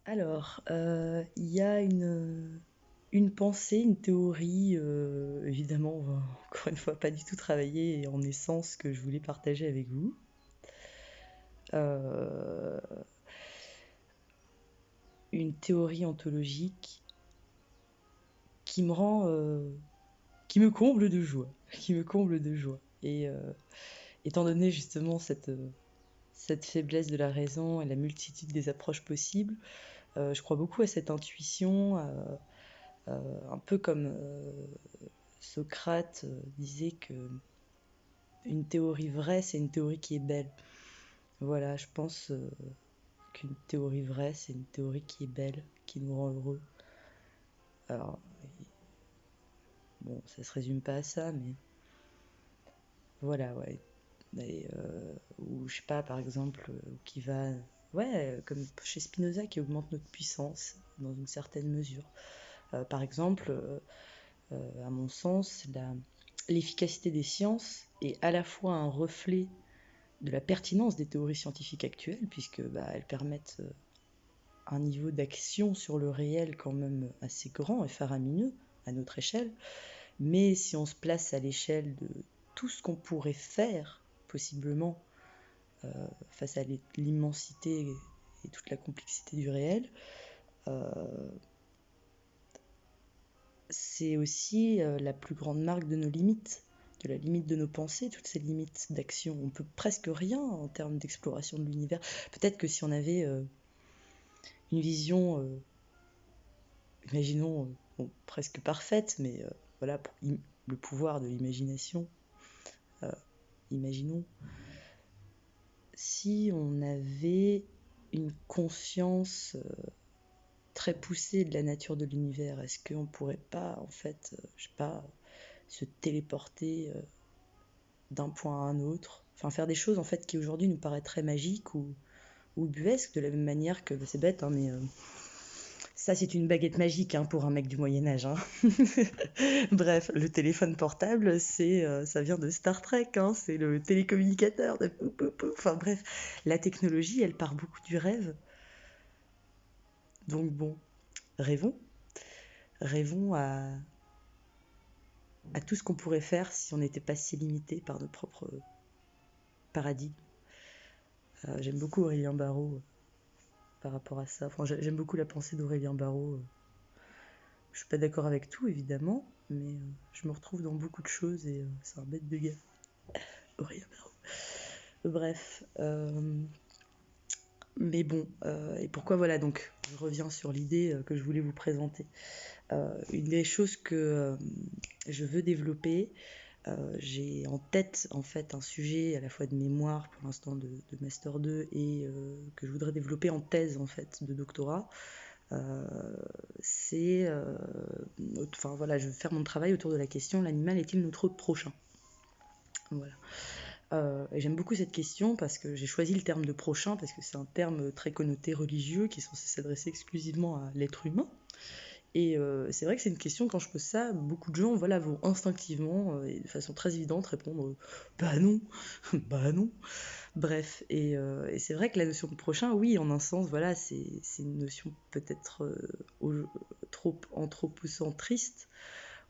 Alors, il y a une pensée, une théorie, évidemment, encore une fois, pas du tout travaillée et en essence que je voulais partager avec vous. Euh, une théorie ontologique qui me rend, qui me comble de joie, qui me comble de joie. Et étant donné justement cette faiblesse de la raison et la multitude des approches possibles, je crois beaucoup à cette intuition, un peu comme Socrate disait que une théorie vraie, c'est une théorie qui est belle. Voilà, je pense qu'une théorie vraie, c'est une théorie qui est belle, qui nous rend heureux. Alors, bon, ça se résume pas à ça, mais voilà, ouais. Ou je sais pas, par exemple, qui va, ouais, comme chez Spinoza, qui augmente notre puissance dans une certaine mesure. Par exemple, à mon sens, l'efficacité des sciences est à la fois un reflet de la pertinence des théories scientifiques actuelles, puisque elles permettent un niveau d'action sur le réel quand même assez grand et faramineux à notre échelle. Mais si on se place à l'échelle de tout ce qu'on pourrait faire possiblement face à l'immensité et toute la complexité du réel, euh, c'est aussi la plus grande marque de nos limites, de la limite de nos pensées, toutes ces limites d'action. On peut presque rien en termes d'exploration de l'univers. Peut-être que si on avait une vision, imaginons, bon, presque parfaite, mais voilà, pour le pouvoir de l'imagination, euh, imaginons, si on avait une conscience très poussée de la nature de l'univers, est-ce qu'on pourrait pas, en fait, je sais pas, se téléporter d'un point à un autre, enfin faire des choses en fait qui aujourd'hui nous paraîtraient magiques ou ubuesques, de la même manière que, c'est bête, hein, mais ça c'est une baguette magique hein, pour un mec du Moyen-Âge. Hein. Bref, le téléphone portable, ça vient de Star Trek, hein, c'est le télécommunicateur. Enfin bref, la technologie, elle part beaucoup du rêve. Donc bon, rêvons, rêvons à tout ce qu'on pourrait faire si on n'était pas si limité par nos propres paradigmes. J'aime beaucoup Aurélien Barraud par rapport à ça. Enfin, j'aime beaucoup la pensée d'Aurélien Barraud. Je suis pas d'accord avec tout, évidemment, mais je me retrouve dans beaucoup de choses et c'est un bête de gars. Aurélien Barraud. Bref. Mais bon, et pourquoi voilà, donc je reviens sur l'idée que je voulais vous présenter. Une des choses que je veux développer, j'ai en tête en fait un sujet à la fois de mémoire pour l'instant de Master 2 et que je voudrais développer en thèse en fait de doctorat. C'est, enfin voilà, je veux faire mon travail autour de la question l'animal est-il notre prochain. Voilà. Et j'aime beaucoup cette question parce que j'ai choisi le terme de prochain parce que c'est un terme très connoté religieux qui est censé s'adresser exclusivement à l'être humain. Et c'est vrai que c'est une question, quand je pose ça, beaucoup de gens voilà, vont instinctivement et de façon très évidente répondre bah non, bah non. Bref, et c'est vrai que la notion de prochain, oui, en un sens, voilà, c'est une notion peut-être trop anthropocentriste,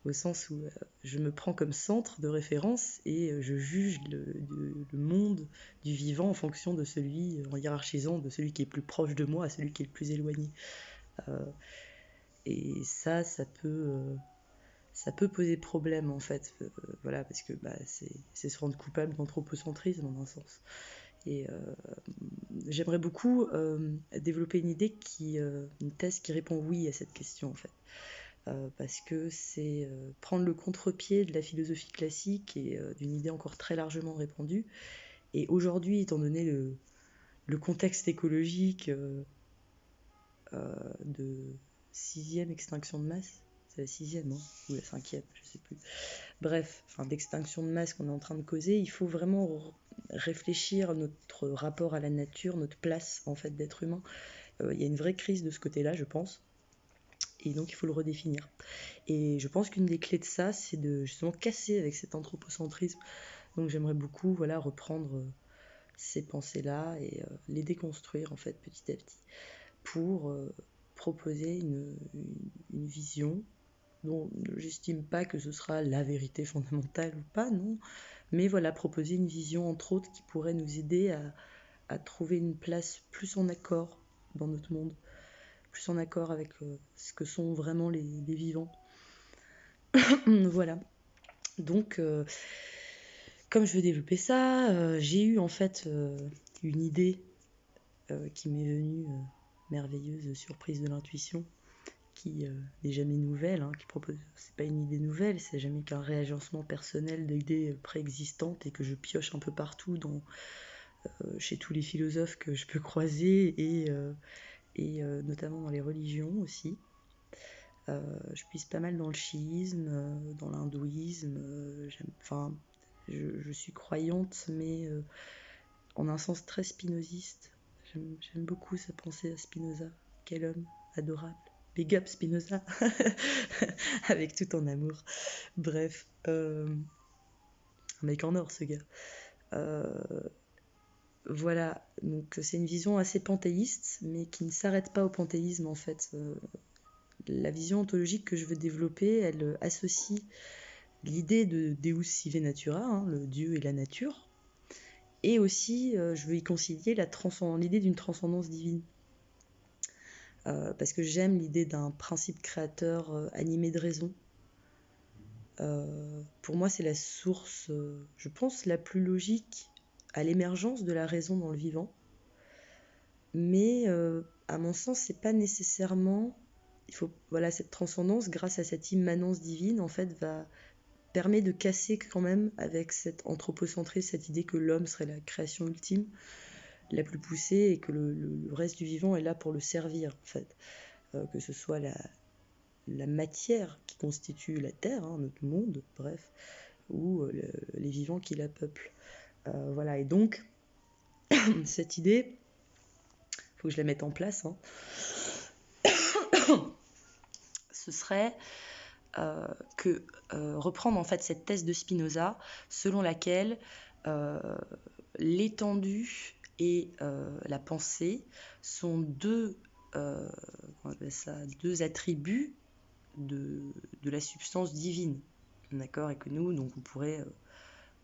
au sens où je me prends comme centre de référence et je juge le monde du vivant en fonction de celui, en hiérarchisant de celui qui est plus proche de moi à celui qui est le plus éloigné. Euh, et ça peut poser problème en fait, voilà, parce que c'est se rendre coupable d'anthropocentrisme en un sens. Et j'aimerais beaucoup développer une idée une thèse qui répond oui à cette question en fait. Parce que c'est prendre le contre-pied de la philosophie classique et d'une idée encore très largement répandue. Et aujourd'hui, étant donné le contexte écologique de sixième extinction de masse, c'est la sixième, hein, ou la cinquième, je sais plus. Bref, enfin d'extinction de masse qu'on est en train de causer, il faut vraiment réfléchir à notre rapport à la nature, notre place en fait d'être humain. Il y a une vraie crise de ce côté-là, je pense. Et donc il faut le redéfinir. Et je pense qu'une des clés de ça, c'est de justement casser avec cet anthropocentrisme. Donc j'aimerais beaucoup voilà, reprendre ces pensées-là et les déconstruire en fait petit à petit. pour proposer une vision dont j'estime pas que ce sera la vérité fondamentale ou pas, non, mais voilà, proposer une vision entre autres qui pourrait nous aider à trouver une place plus en accord dans notre monde, plus en accord avec ce que sont vraiment les vivants. Voilà. Donc, comme je veux développer ça, j'ai eu en fait une idée qui m'est venue, merveilleuse surprise de l'intuition, qui n'est jamais nouvelle, qui propose, c'est pas une idée nouvelle, c'est jamais qu'un réagencement personnel d'idées préexistantes et que je pioche un peu partout chez tous les philosophes que je peux croiser et notamment dans les religions aussi. Je puise pas mal dans le shiisme, dans l'hindouisme, je suis croyante, mais en un sens très spinoziste. J'aime beaucoup sa pensée à Spinoza. Quel homme adorable. Big up Spinoza. Avec tout ton amour. Bref. Un mec en or, ce gars. Voilà. Donc, c'est une vision assez panthéiste, mais qui ne s'arrête pas au panthéisme, en fait. La vision ontologique que je veux développer, elle associe l'idée de Deus sive natura, le Dieu et la nature, et aussi je veux y concilier l'idée d'une transcendance divine. Parce que j'aime l'idée d'un principe créateur animé de raison. Pour moi, c'est la source, je pense, la plus logique à l'émergence de la raison dans le vivant. Mais à mon sens, c'est pas nécessairement... Voilà, cette transcendance, grâce à cette immanence divine, en fait, permet de casser quand même avec cet anthropocentrisme, cette idée que l'homme serait la création ultime, la plus poussée, et que le reste du vivant est là pour le servir, en fait. Que ce soit la matière qui constitue la Terre, notre monde, bref, ou les vivants qui la peuplent. Voilà, et donc, cette idée, il faut que je la mette en place, ce serait que reprendre en fait cette thèse de Spinoza, selon laquelle l'étendue et la pensée sont deux attributs de la substance divine, d'accord, et que nous, donc, on pourrait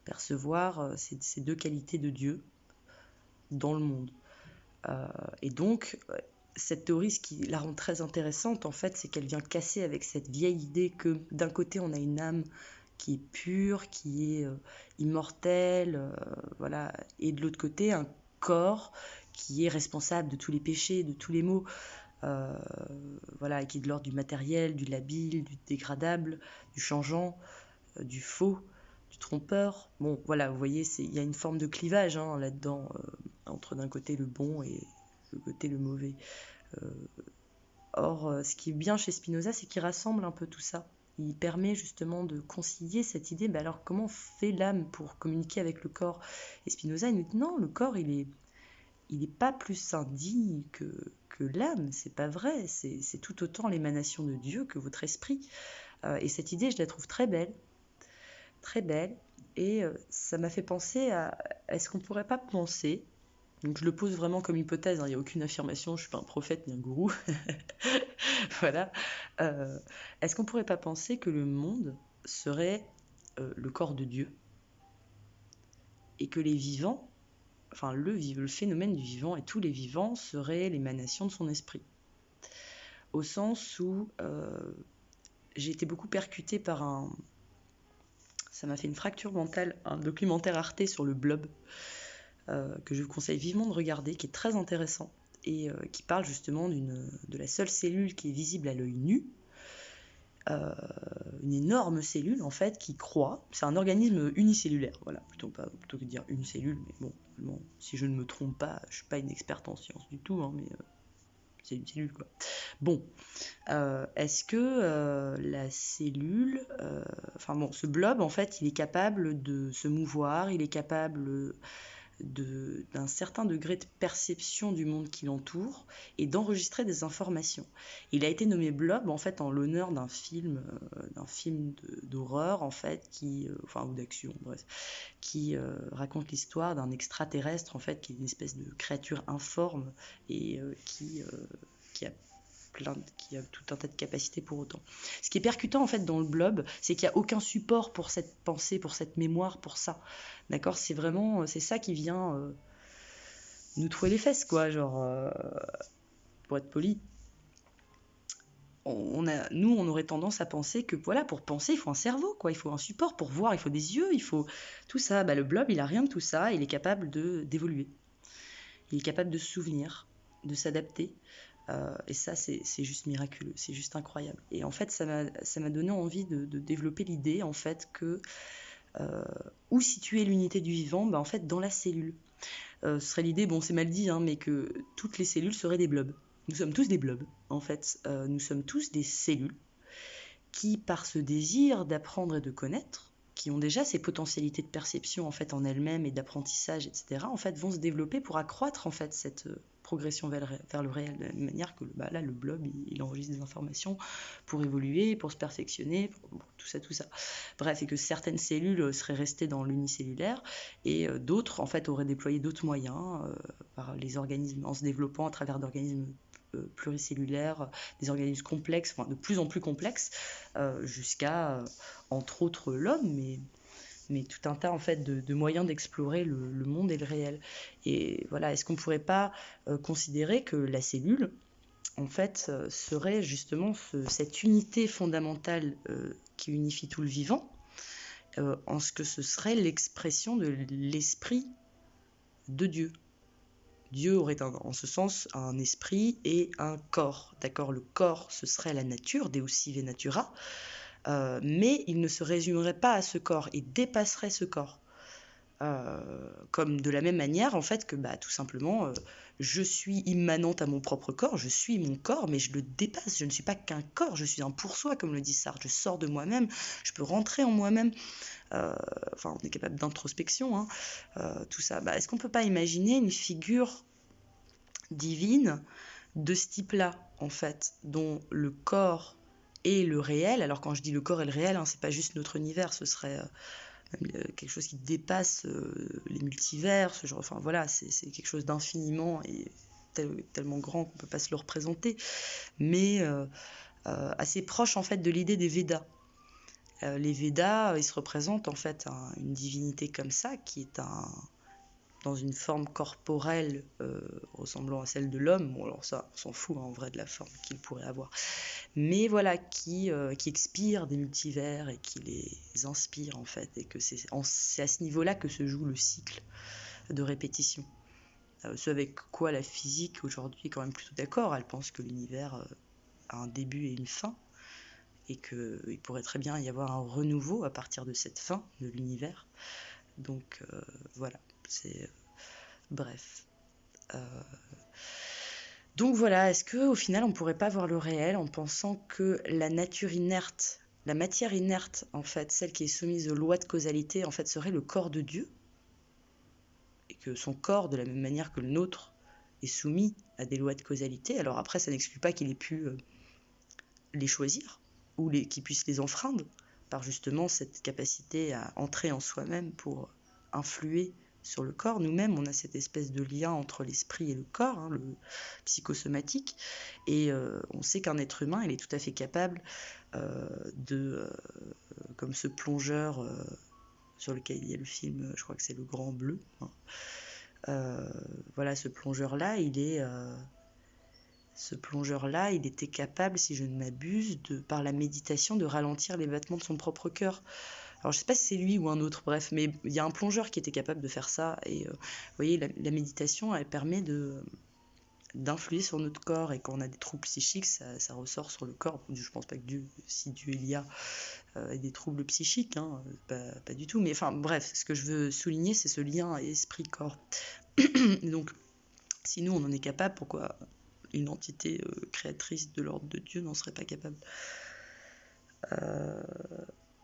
percevoir ces deux qualités de Dieu dans le monde. Et donc, cette théorie, ce qui la rend très intéressante, en fait, c'est qu'elle vient casser avec cette vieille idée que d'un côté, on a une âme qui est pure, qui est immortelle, voilà, et de l'autre côté, un corps qui est responsable de tous les péchés, de tous les maux, voilà, et qui est de l'ordre du matériel, du labile, du dégradable, du changeant, du faux, du trompeur. Bon, voilà, vous voyez, il y a une forme de clivage là-dedans, entre d'un côté le bon et le côté le mauvais. Or, ce qui est bien chez Spinoza, c'est qu'il rassemble un peu tout ça. Il permet justement de concilier cette idée, alors comment fait l'âme pour communiquer avec le corps? Et Spinoza, il nous dit non, le corps, il est pas plus indigne que l'âme, c'est pas vrai, c'est tout autant l'émanation de Dieu que votre esprit. Et cette idée, je la trouve très belle, et ça m'a fait penser à, est-ce qu'on pourrait pas penser, donc je le pose vraiment comme hypothèse, il n'y a aucune affirmation, je suis pas un prophète ni un gourou, voilà, est-ce qu'on pourrait pas penser que le monde serait le corps de Dieu, et que les vivants, enfin le phénomène du vivant et tous les vivants seraient l'émanation de son esprit, au sens où j'ai été beaucoup percutée par ça m'a fait une fracture mentale, un documentaire Arte sur le blob, que je vous conseille vivement de regarder, qui est très intéressant, et qui parle justement de la seule cellule qui est visible à l'œil nu, une énorme cellule en fait qui croît, c'est un organisme unicellulaire, voilà, plutôt que de dire une cellule, mais bon, si je ne me trompe pas, je suis pas une experte en sciences du tout, mais c'est une cellule quoi. Bon, est-ce que la cellule, ce blob en fait, il est capable de se mouvoir, il est capable d'un certain degré de perception du monde qui l'entoure et d'enregistrer des informations. Il a été nommé Blob en fait en l'honneur d'un film d'horreur en fait ou d'action bref, qui raconte l'histoire d'un extraterrestre en fait qui est une espèce de créature informe et qui a qui a tout un tas de capacités pour autant. Ce qui est percutant en fait dans le Blob, c'est qu'il n'y a aucun support pour cette pensée, pour cette mémoire, pour ça. D'accord, c'est ça qui vient nous trouver les fesses, quoi, genre, pour être poli. Nous, on aurait tendance à penser que voilà, pour penser, il faut un cerveau, quoi, il faut un support pour voir, il faut des yeux, il faut tout ça. Le Blob, il a rien de tout ça, il est capable d'évoluer. Il est capable de se souvenir, de s'adapter. Et ça, c'est juste miraculeux, c'est juste incroyable. Et en fait, ça m'a donné envie de développer l'idée, en fait, que où situer l'unité du vivant, en fait, dans la cellule. Ce serait l'idée, bon, c'est mal dit, hein, mais que toutes les cellules seraient des blobs. Nous sommes tous des blobs, en fait. Nous sommes tous des cellules qui, par ce désir d'apprendre et de connaître, qui ont déjà ces potentialités de perception en fait en elles-mêmes et d'apprentissage, etc., en fait, vont se développer pour accroître en fait cette progression vers le réel, de la même manière que là, le blob, il enregistre des informations pour évoluer, pour se perfectionner, tout ça. Bref, et que certaines cellules seraient restées dans l'unicellulaire et d'autres, en fait, auraient déployé d'autres moyens par les organismes, en se développant à travers d'organismes pluricellulaires, des organismes complexes, de plus en plus complexes, jusqu'à, entre autres, l'homme, mais tout un tas en fait de moyens d'explorer le monde et le réel. Et voilà, est-ce qu'on ne pourrait pas considérer que la cellule, en fait, serait justement cette unité fondamentale qui unifie tout le vivant, en ce que ce serait l'expression de l'esprit de Dieu. Dieu aurait en ce sens un esprit et un corps. D'accord, le corps, ce serait la nature, Deus sive natura, mais il ne se résumerait pas à ce corps, il dépasserait ce corps. Comme de la même manière, en fait, que tout simplement, je suis immanente à mon propre corps, je suis mon corps, mais je le dépasse, je ne suis pas qu'un corps, je suis un pour-soi, comme le dit Sartre, je sors de moi-même, je peux rentrer en moi-même. On est capable d'introspection, hein, tout ça. Est-ce qu'on ne peut pas imaginer une figure divine de ce type-là, en fait, dont le corps est le réel? Alors quand je dis le corps est le réel, hein, c'est pas juste notre univers, ce serait quelque chose qui dépasse les multivers, ce genre, c'est quelque chose d'infiniment et tellement grand qu'on ne peut pas se le représenter, mais assez proche en fait de l'idée des Védas. Les Védas, ils se représentent en fait une divinité comme ça, qui est dans une forme corporelle ressemblant à celle de l'homme. Bon, alors ça, on s'en fout en vrai de la forme qu'il pourrait avoir. Mais voilà, qui expire des multivers et qui les inspire en fait. Et que c'est à ce niveau-là que se joue le cycle de répétition. Ce avec quoi la physique aujourd'hui est quand même plutôt d'accord. Elle pense que l'univers a un début et une fin. Et qu'il pourrait très bien y avoir un renouveau à partir de cette fin de l'univers. Donc voilà, c'est... bref. Donc voilà, est-ce qu'au final on ne pourrait pas voir le réel en pensant que la nature inerte, la matière inerte en fait, celle qui est soumise aux lois de causalité en fait serait le corps de Dieu, et que son corps, de la même manière que le nôtre, est soumis à des lois de causalité. Alors après, ça n'exclut pas qu'il ait pu les choisir, ou qu'il puisse les enfreindre, par justement cette capacité à entrer en soi-même pour influer sur le corps. Nous-mêmes, on a cette espèce de lien entre l'esprit et le corps, hein, le psychosomatique, et on sait qu'un être humain, il est tout à fait capable comme ce plongeur sur lequel il y a le film, je crois que c'est Le Grand Bleu, hein. Voilà, ce plongeur-là, il était capable, si je ne m'abuse, par la méditation, de ralentir les battements de son propre cœur. Alors je ne sais pas si c'est lui ou un autre, bref, mais il y a un plongeur qui était capable de faire ça. Et vous voyez, la méditation, elle permet d'influer sur notre corps, et quand on a des troubles psychiques, ça ressort sur le corps. Je pense pas que si Dieu il y a des troubles psychiques, hein, pas du tout. Mais enfin bref, ce que je veux souligner, c'est ce lien esprit-corps. Donc, si nous on en est capable, pourquoi une entité créatrice de l'ordre de Dieu n'en serait pas capable?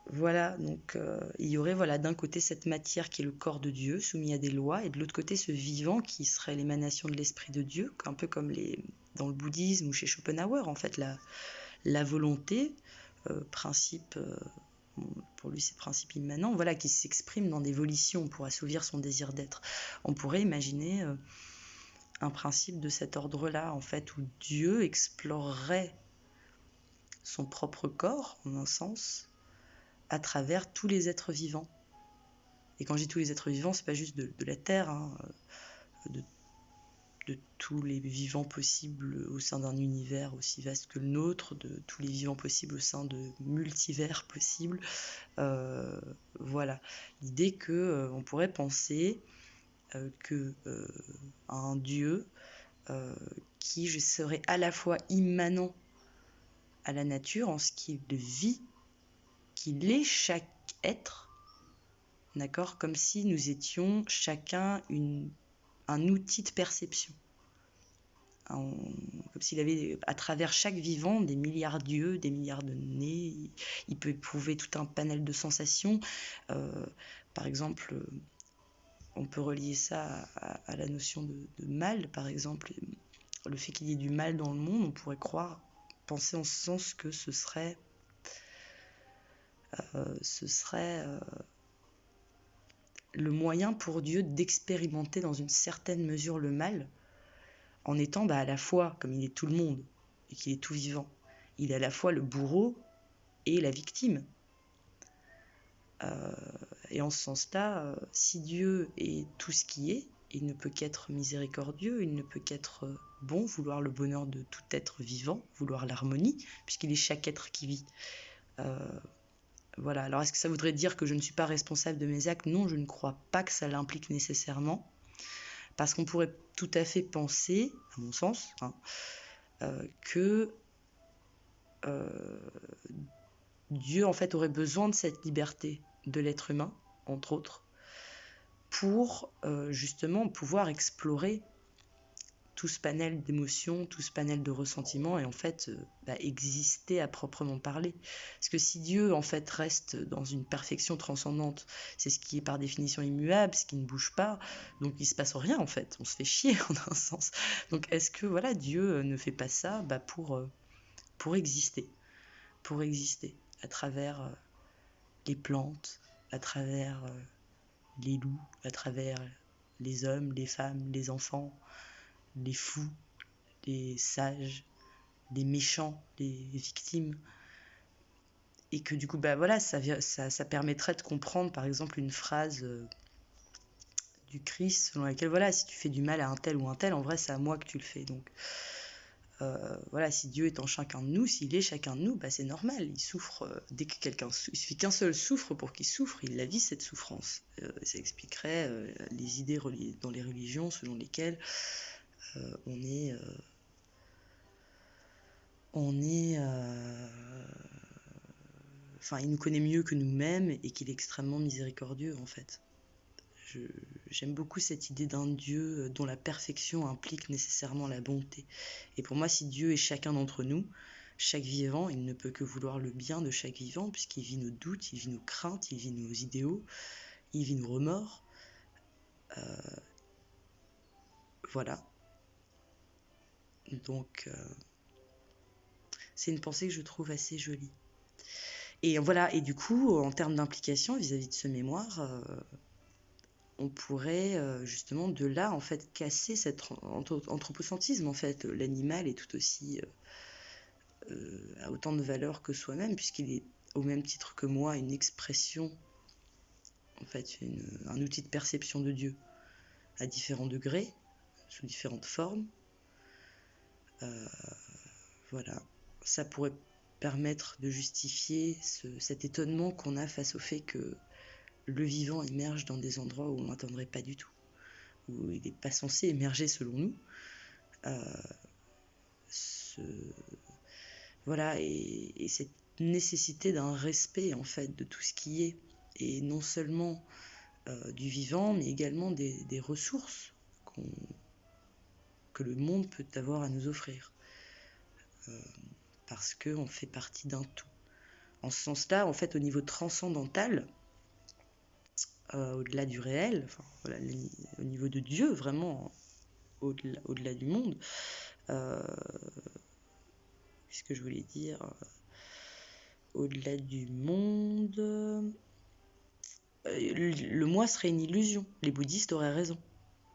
Voilà, donc il y aurait voilà, d'un côté cette matière qui est le corps de Dieu, soumis à des lois, et de l'autre côté ce vivant qui serait l'émanation de l'esprit de Dieu, un peu comme dans le bouddhisme ou chez Schopenhauer, en fait, la volonté, principe, pour lui c'est principe immanent, voilà, qui s'exprime dans des volitions pour assouvir son désir d'être. On pourrait imaginer un principe de cet ordre-là, en fait, où Dieu explorerait son propre corps, en un sens, à travers tous les êtres vivants. Et quand je dis tous les êtres vivants, c'est pas juste de la Terre, hein, de tous les vivants possibles au sein d'un univers aussi vaste que le nôtre, de tous les vivants possibles au sein de multivers possibles. Voilà, l'idée que on pourrait penser que un Dieu qui serait à la fois immanent à la nature en ce qu'il vit, qu'il est chaque être, d'accord, comme si nous étions chacun un outil de perception. Comme s'il avait à travers chaque vivant des milliards d'yeux, des milliards de nez. Il peut éprouver tout un panel de sensations. Par exemple, on peut relier ça à la notion de mal, par exemple. Le fait qu'il y ait du mal dans le monde, on pourrait penser en ce sens que ce serait le moyen pour Dieu d'expérimenter dans une certaine mesure le mal, en étant à la fois, comme il est tout le monde, et qu'il est tout vivant, il est à la fois le bourreau et la victime. Et en ce sens-là, si Dieu est tout ce qui est, il ne peut qu'être miséricordieux, il ne peut qu'être bon, vouloir le bonheur de tout être vivant, vouloir l'harmonie, puisqu'il est chaque être qui vit. Voilà. Alors, est-ce que ça voudrait dire que je ne suis pas responsable de mes actes? Non, je ne crois pas que ça l'implique nécessairement. Parce qu'on pourrait tout à fait penser, à mon sens, que Dieu, en fait, aurait besoin de cette liberté de l'être humain, entre autres, pour justement pouvoir explorer tout ce panel d'émotions, tout ce panel de ressentiments et en fait exister à proprement parler. Parce que si Dieu en fait reste dans une perfection transcendante, c'est ce qui est par définition immuable, ce qui ne bouge pas, donc il se passe rien en fait, on se fait chier en un sens. Donc est-ce que voilà Dieu ne fait pas ça pour exister à travers les plantes, à travers les loups, à travers les hommes, les femmes, les enfants, les fous, les sages, les méchants, les victimes. Et que du coup, voilà, ça permettrait de comprendre par exemple une phrase du Christ selon laquelle, voilà, si tu fais du mal à un tel ou un tel, en vrai, c'est à moi que tu le fais. Donc, voilà, si Dieu est en chacun de nous, s'il est chacun de nous, c'est normal. Il souffre dès que il suffit qu'un seul souffre pour qu'il souffre, il la vit cette souffrance. Ça expliquerait les idées dans les religions selon lesquelles on est enfin, il nous connaît mieux que nous-mêmes et qu'il est extrêmement miséricordieux en fait. J'aime beaucoup cette idée d'un Dieu dont la perfection implique nécessairement la bonté. Et pour moi, si Dieu est chacun d'entre nous, chaque vivant, il ne peut que vouloir le bien de chaque vivant, puisqu'il vit nos doutes, il vit nos craintes, il vit nos idéaux, il vit nos remords. Voilà. Donc, c'est une pensée que je trouve assez jolie. Et voilà, et du coup, en termes d'implication vis-à-vis de ce mémoire, on pourrait justement de là en fait casser cet anthropocentrisme en fait. L'animal est tout aussi a autant de valeur que soi-même puisqu'il est au même titre que moi une expression en fait, un outil de perception de Dieu à différents degrés, sous différentes formes. Voilà, ça pourrait permettre de justifier cet étonnement qu'on a face au fait que le vivant émerge dans des endroits où on n'attendrait pas du tout, où il n'est pas censé émerger selon nous. Voilà, et cette nécessité d'un respect en fait de tout ce qui est, et non seulement du vivant, mais également des ressources que le monde peut avoir à nous offrir, parce qu'on fait partie d'un tout. En ce sens-là, en fait, au niveau transcendantal, au-delà du réel, enfin, voilà, au niveau de Dieu, vraiment, au-delà du monde, qu'est-ce que je voulais dire? Au-delà du monde, le moi serait une illusion. Les bouddhistes auraient raison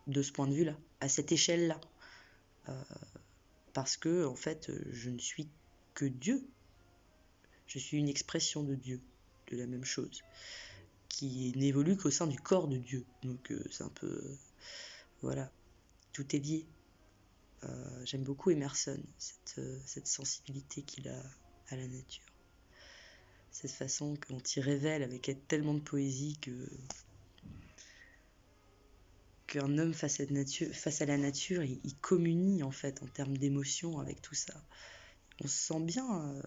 de ce point de vue-là, à cette échelle-là. Parce que, en fait, je ne suis que Dieu. Je suis une expression de Dieu, de la même chose, qui n'évolue qu'au sein du corps de Dieu. Donc c'est un peu... voilà, tout est lié. J'aime beaucoup Emerson, cette sensibilité qu'il a à la nature. Cette façon qu'on t'y révèle avec tellement de poésie qu'un homme face à la nature, il communie en fait en termes d'émotion avec tout ça. On se sent bien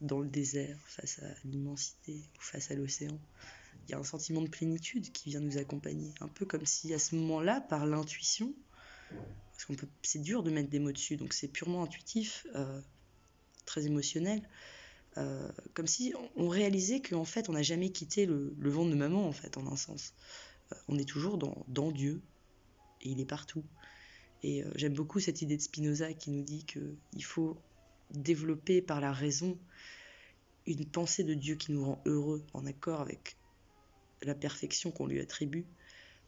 dans le désert, face à l'immensité, ou face à l'océan. Il y a un sentiment de plénitude qui vient nous accompagner. Un peu comme si à ce moment-là, par l'intuition, parce c'est dur de mettre des mots dessus, donc c'est purement intuitif, très émotionnel, comme si on réalisait qu'en fait on n'a jamais quitté le ventre de maman, en fait, en un sens. On est toujours dans Dieu, et il est partout. Et j'aime beaucoup cette idée de Spinoza qui nous dit qu'il faut développer par la raison une pensée de Dieu qui nous rend heureux, en accord avec la perfection qu'on lui attribue,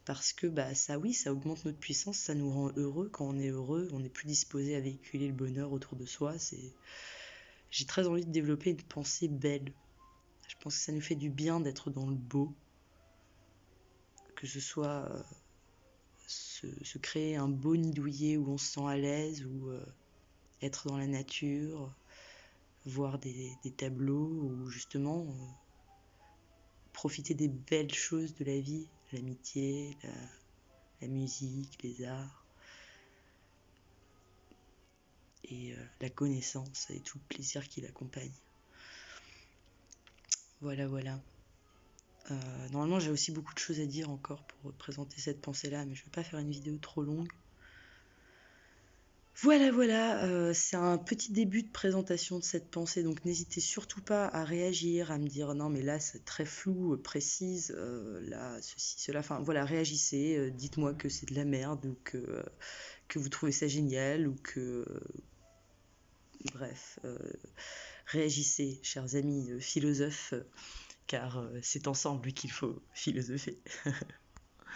parce que ça oui, ça augmente notre puissance, ça nous rend heureux. Quand on est heureux, on est plus disposé à véhiculer le bonheur autour de soi. J'ai très envie de développer une pensée belle. Je pense que ça nous fait du bien d'être dans le beau, que ce soit se créer un beau nid douillet où on se sent à l'aise, ou être dans la nature, voir des tableaux, ou justement profiter des belles choses de la vie, l'amitié, la musique, les arts, et la connaissance et tout le plaisir qui l'accompagne. Voilà, voilà. Normalement, j'ai aussi beaucoup de choses à dire encore pour présenter cette pensée-là, mais je ne vais pas faire une vidéo trop longue. Voilà, voilà, c'est un petit début de présentation de cette pensée, donc n'hésitez surtout pas à réagir, à me dire non mais là c'est très flou, précise, là ceci, cela, enfin voilà, réagissez, dites-moi que c'est de la merde, ou que vous trouvez ça génial, ou que... bref, réagissez, chers amis philosophes, car c'est ensemble qu'il faut philosopher.